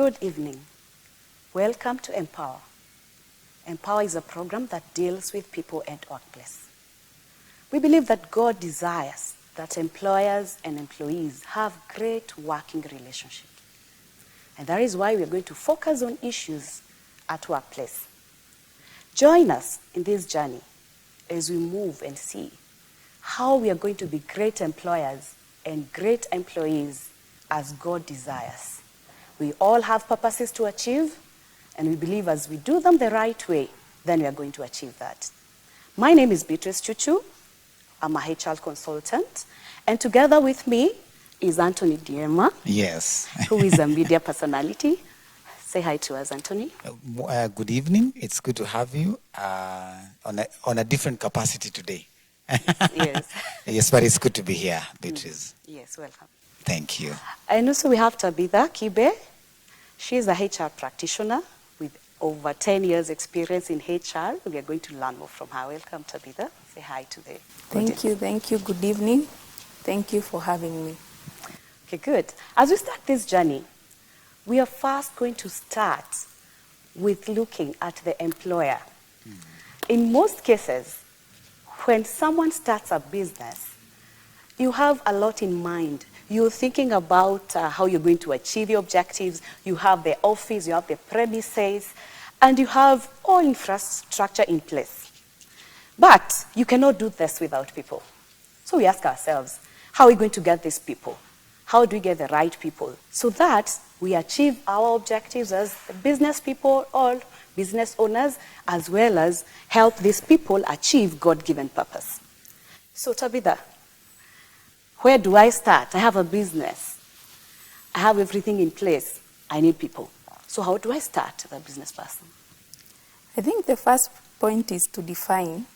Good evening. Welcome to Empower. Empower is a program that deals with people at workplace. We believe that God desires that employers and employees have great working relationships. And that is why we are going to focus on issues at workplace. Join us in this journey as we move and see how we are going to be great employers and great employees as God desires. We all have purposes to achieve, and we believe as we do them the right way, then we are going to achieve that. My name is Beatrice Chuchu. I'm a HR consultant, and together with me is Anthony Diema. Yes. Who is a media personality. Say hi to us, Anthony. Good evening. It's good to have you on a different capacity today. Yes. Yes, but it's good to be here, Beatrice. Yes, welcome. Thank you. And also we have Tabitha Kibe. She is a HR practitioner with over 10 years experience in HR. We are going to learn more from her. Welcome, Tabitha. Say hi to the audience. Thank you. Good evening. Thank you for having me. Okay, good. As we start this journey, we are first going to start with looking at the employer. In most cases, when someone starts a business, you have a lot in mind. You're thinking about how you're going to achieve your objectives. You have the office, you have the premises, and you have all infrastructure in place. But you cannot do this without people. So we ask ourselves, how are we going to get these people? How do we get the right people so that we achieve our objectives as business people or business owners, as well as help these people achieve God-given purpose? So Tabitha, where do I start? I have a business. I have everything in place. I need people. So how do I start as a business person? I think the first point is to define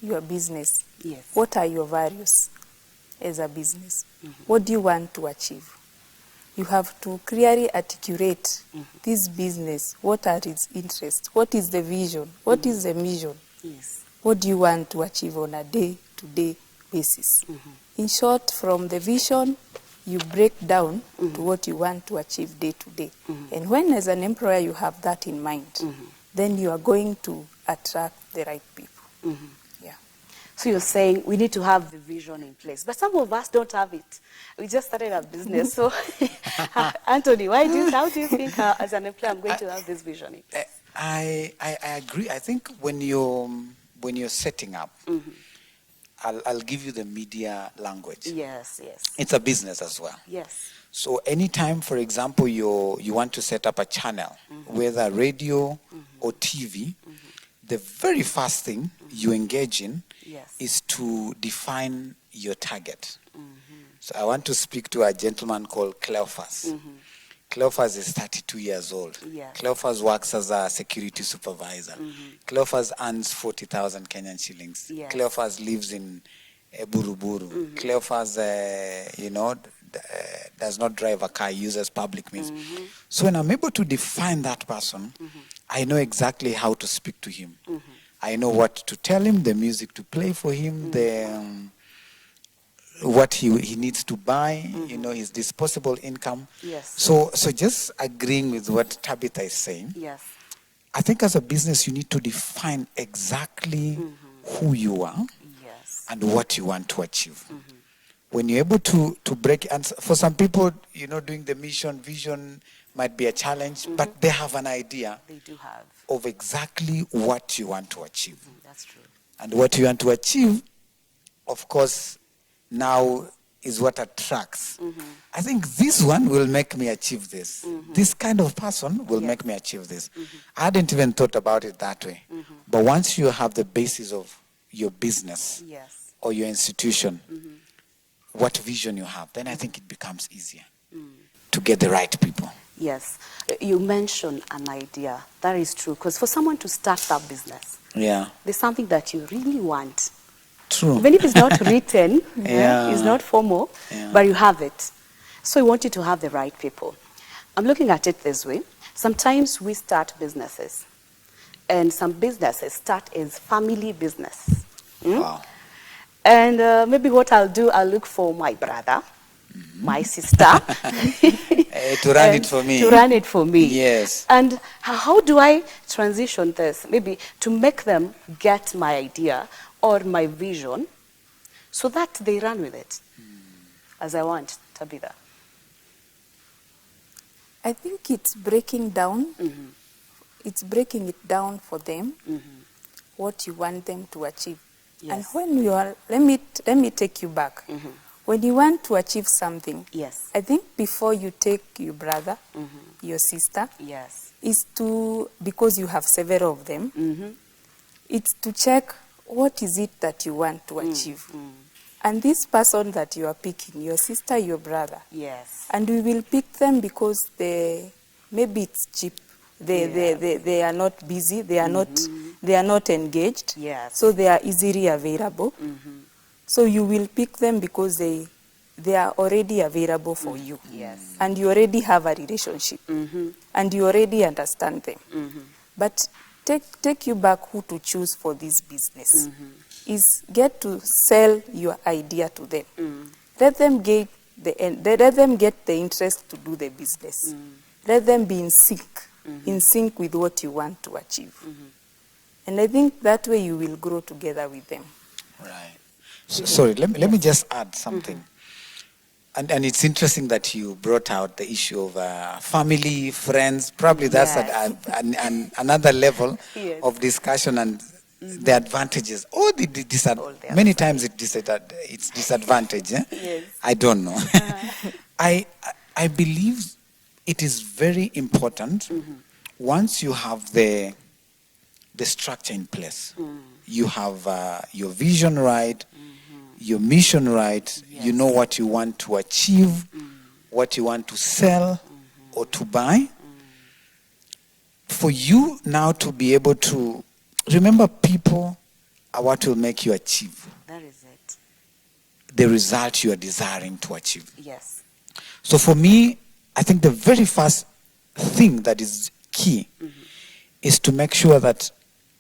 your business. Yes. What are your values as a business? What do you want to achieve? You have to clearly articulate this business. What are its interests? What is the vision? What is the mission? Yes. What do you want to achieve on a day-to-day basis? In short, from the vision, you break down to what you want to achieve day to day. And when as an employer you have that in mind, then you are going to attract the right people. Yeah. So you're saying we need to have the vision in place. But some of us don't have it. We just started a business. So, Anthony, how do you think as an employer I'm going to have this vision in place? I agree. I think when you're setting up, I'll give you the media language. Yes. It's a business as well. Yes. So anytime, for example, you want to set up a channel, whether radio or TV, the very first thing you engage in is to define your target. So I want to speak to a gentleman called Cleophas. Cleophas is 32 years old. Yeah. Cleophas works as a security supervisor. Cleophas earns 40,000 Kenyan shillings. Yes. Cleophas lives in Buruburu. Cleophas, does not drive a car, uses public means. So when I'm able to define that person, I know exactly how to speak to him. I know what to tell him, the music to play for him, what he needs to buy, his disposable income. Yes. So just agreeing with what Tabitha is saying, Yes. I think as a business you need to define exactly who you are and what you want to achieve. When you're able to break, and for some people, doing the vision might be a challenge, but they have an idea of exactly what you want to achieve. That's true. And what you want to achieve, of course, now is what attracts. I think this one will make me achieve this. This kind of person will make me achieve this. I hadn't even thought about it that way. But once you have the basis of your business or your institution, what vision you have, then I think it becomes easier to get the right people. Yes. You mentioned an idea. That is true. Because for someone to start that business, there's something that you really want. True. Even if it's not written, it's not formal, but you have it. So we want you to have the right people. I'm looking at it this way. Sometimes we start businesses, and some businesses start as family business. Wow. And maybe what I'll do, I'll look for my brother, my sister. To run it for me. To run it for me. Yes. And how do I transition this? Maybe to make them get my idea or my vision so that they run with it as I want, Tabitha. I think it's breaking down. It's breaking it down for them, what you want them to achieve. Yes. And when you are, let me take you back. When you want to achieve something, Yes. I think before you take your brother, your sister, Yes. is to, because you have several of them, it's to check what is it that you want to achieve. And this person that you are picking, your sister, your brother, Yes. and we will pick them because maybe it's cheap. They are not busy. They are not engaged. Yes. So they are easily available. So you will pick them because they are already available for you. Yes. And you already have a relationship. And you already understand them. But take you back who to choose for this business. Is get to sell your idea to them. Let them get the interest to do the business. Let them be in sync with what you want to achieve. And I think that way you will grow together with them. Right. Sorry, let me just add something. And it's interesting that you brought out the issue of family, friends. Probably that's another level of discussion and the advantages or the disadvantages. Many times it's disadvantage. Yes. I don't know. I believe it is very important once you have the structure in place. You have your vision right, your mission right. Yes. You know what you want to achieve, what you want to sell or to buy. For you now to be able to remember, people are what will make you achieve That is it. the result you are desiring to achieve. Yes. So for me, I think the very first thing that is key is to make sure that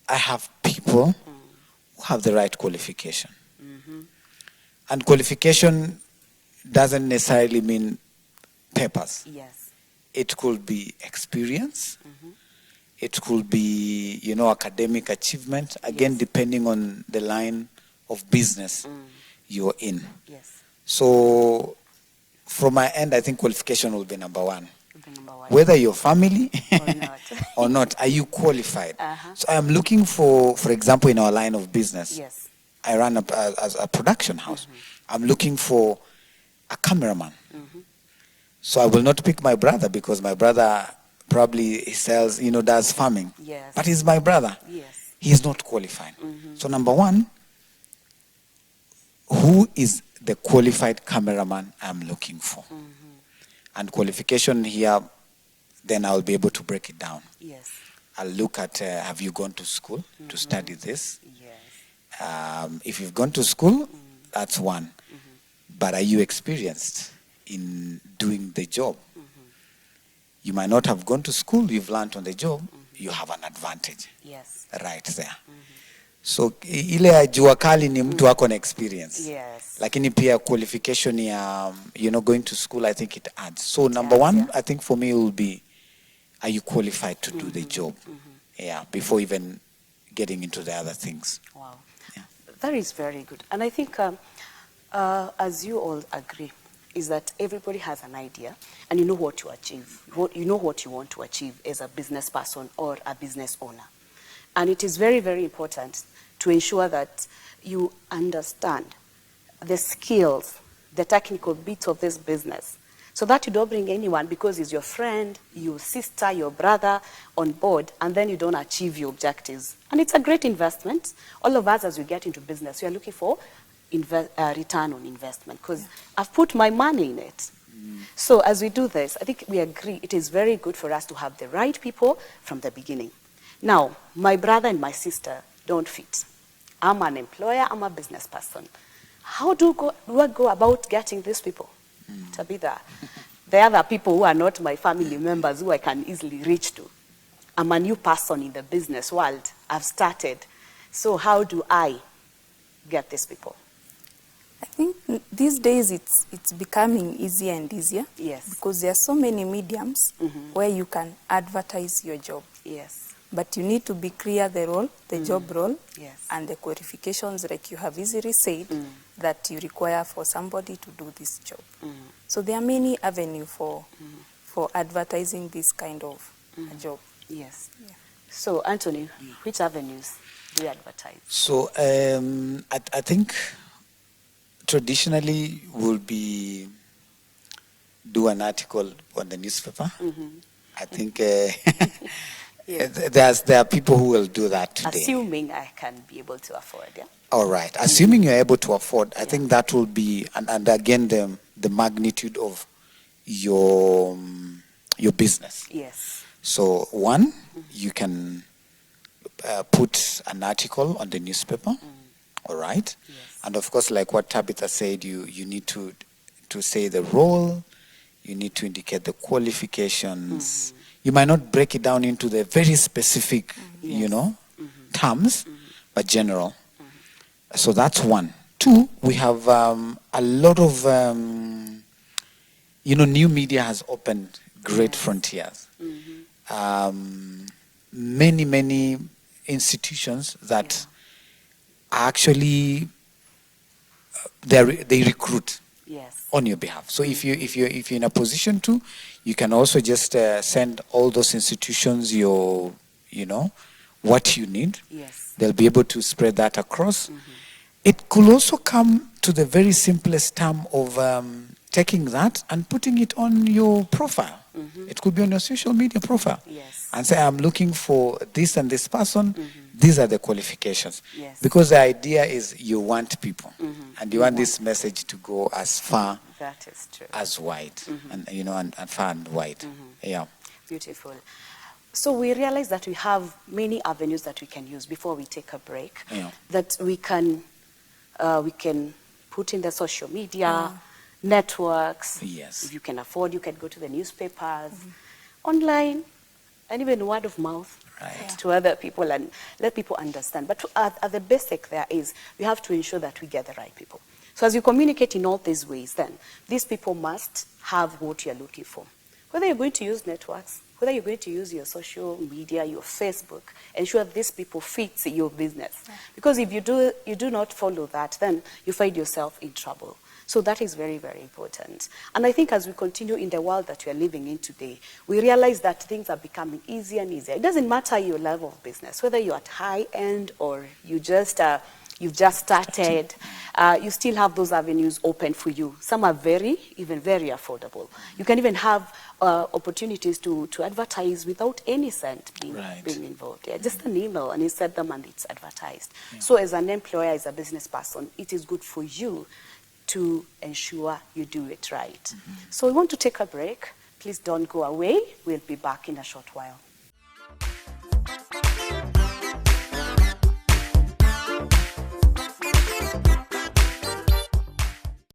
I have people who have the right qualification. And qualification doesn't necessarily mean papers. Yes. It could be experience. It could be, academic achievement. Again, depending on the line of business you're in. Yes. So from my end, I think qualification will be number one. Number one. Whether you're family Or not. or not, are you qualified? So I'm looking for example, in our line of business, Yes. I run a production house. I'm looking for a cameraman. So I will not pick my brother because my brother probably sells, does farming. Yes. But he's my brother. Yes. He's not qualified. So number one, who is the qualified cameraman I'm looking for? And qualification here, then I'll be able to break it down. Yes. I'll look at, have you gone to school to study this? Yes. If you've gone to school, that's one. But are you experienced in doing the job? You might not have gone to school, you've learned on the job, you have an advantage. Yes. Right there. So ile ya jua kali ni mtu wako na experience. Yes. Lakini pia qualification ya going to school, I think it adds. So number one, I think for me it will be, are you qualified to do the job? Yeah, before even getting into the other things. Wow. Yeah. That is very good. And I think as you all agree, is that everybody has an idea and you know what to achieve. You know what you want to achieve as a business person or a business owner. And it is very, very important to ensure that you understand the skills, the technical bits of this business, so that you don't bring anyone because he's your friend, your sister, your brother on board, and then you don't achieve your objectives. And it's a great investment. All of us, as we get into business, we are looking for return on investment because I've put my money in it. So as we do this, I think we agree it is very good for us to have the right people from the beginning. Now, my brother and my sister don't fit. I'm an employer, I'm a business person. How do I go about getting these people? Tabitha, there are other people who are not my family members who I can easily reach to. I'm a new person in the business world. I've started. So how do I get these people? I think these days it's becoming easier and easier. Yes. Because there are so many mediums where you can advertise your job. Yes. But you need to be clear the role, the job role, Yes. and the qualifications, like you have easily said, that you require for somebody to do this job. So there are many avenues for advertising this kind of a job. Yes. Yeah. So, Anthony, which avenues do you advertise? So I think traditionally we'll be do an article on the newspaper. I think there are people who will do that today. Assuming I can be able to afford, yeah? All right. Assuming you're able to afford, I think that will be, and again, the magnitude of your business. Yes. So one, you can put an article on the newspaper. All right. Yes. And of course, like what Tabitha said, you need to say the role, you need to indicate the qualifications. You might not break it down into the very specific, terms, but general. So that's one. Two, we have a lot of, new media has opened great frontiers. Many institutions that actually they recruit on your behalf. So if you're in a position to, you can also just send all those institutions your what you need. Yes. They'll be able to spread that across. It could also come to the very simplest term of taking that and putting it on your profile. It could be on your social media profile. Yes. And say, I'm looking for this and this person. These are the qualifications. Yes. Because the idea is you want people. And you want this message to go as far That is true. as wide. And and far and wide. Yeah. Beautiful. So we realize that we have many avenues that we can use before we take a break. Yeah. That we can put in the social media, networks. Yes. If you can afford, you can go to the newspapers, online, and even word of mouth to other people and let people understand. But at the basic there is, we have to ensure that we get the right people. So as you communicate in all these ways, then these people must have what you're looking for. Whether you're going to use networks, whether you're going to use your social media, your Facebook, ensure these people fit your business. Because if you do not follow that, then you find yourself in trouble. So that is very, very important. And I think as we continue in the world that we are living in today, we realize that things are becoming easier and easier. It doesn't matter your level of business, whether you're at high end or you've just started, you still have those avenues open for you. Some are very affordable. You can even have opportunities to advertise without any cent being involved. Yeah, just an email and you set them and it's advertised. So as an employer, as a business person, it is good for you to ensure you do it right. So we want to take a break. Please don't go away. We'll be back in a short while.